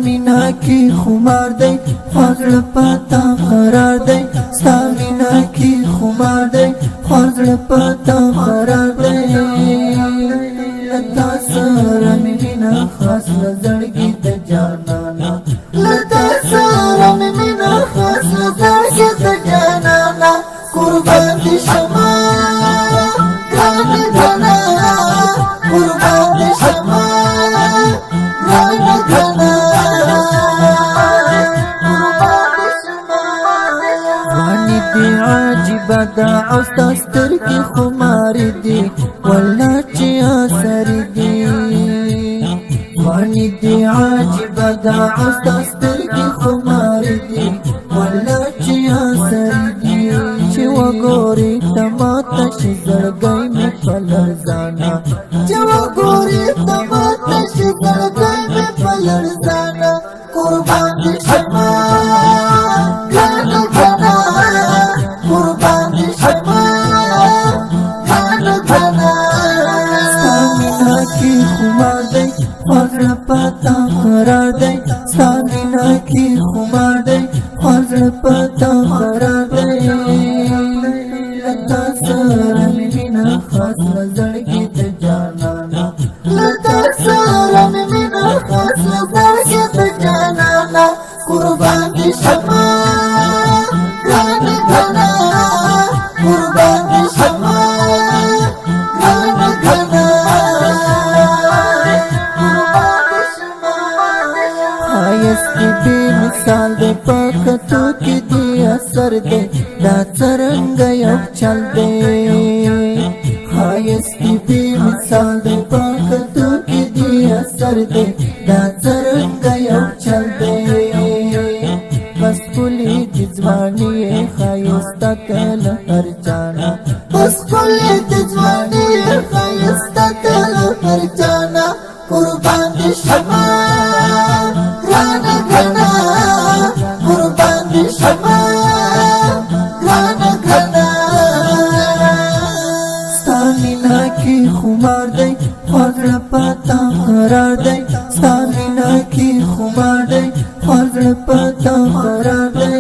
مینا کی خمار دی خوزړ پتا قرار دی ستا مینا کی خمار دی خوزړ پتا قرار دی لتا سره مینا خاص زړګي د جانانا لتا سره مینا خاص زړګي د جانانا قربان دي شما ګان ګنا قربان دي شما ګان ګنا وانی دی عجیب دا او ستر کی خمار دی ولا چی اثر دی وانی دی عجیب دا او ستر کی خمار دی ولا چی اثر دی چی وګوري تماته شي زړګي می پلرزانا چی وګوري تماته شي زړګي می پلرزانا قربان دي شما ګان ګنا قربان دي شما ګان ګنا سامنا کی خمار دی خوزړ پتا قرار دی سامنا کی خمار دی خوزړ پتا قرار دی لتا سره مینا خاص زړګي د جانانا لتا سره مینا خاص زړګي د جانانا قربان دي شما ګان ګنا قربان دي شما ګان ګنا قربان دي شما خایس کی بے مثال دے پاکتو کی دی اثر دے دا څرنګ یو چل دے خایس کی بے مثال دے پاکتو کی دی اثر دے دا څرنګ یو چل دے بس کلی دی ځواني خایستا کل هر جانا بس کلی دی ځواني خایستا کل هر جانا قربان دي شما ګان ګنا قربان دي شما ګان ګنا ستا مینا کی خمار دی خوزړ پتا قرار دی ستا مینا کی خمار دی خوزړ پتا قرار دی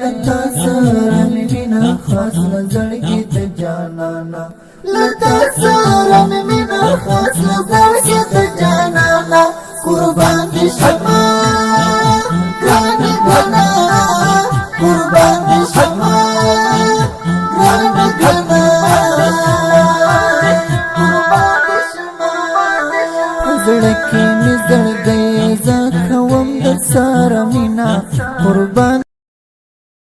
لتا سره مینا خاص زړګي د جانانا لتا سره مینا خاص زړګي د جانانا قربان دي شما ګان ګنا قربان دي شما ګان ګنا قربان دي شما زړګي می زړګي ز کوم د سره مینا قربان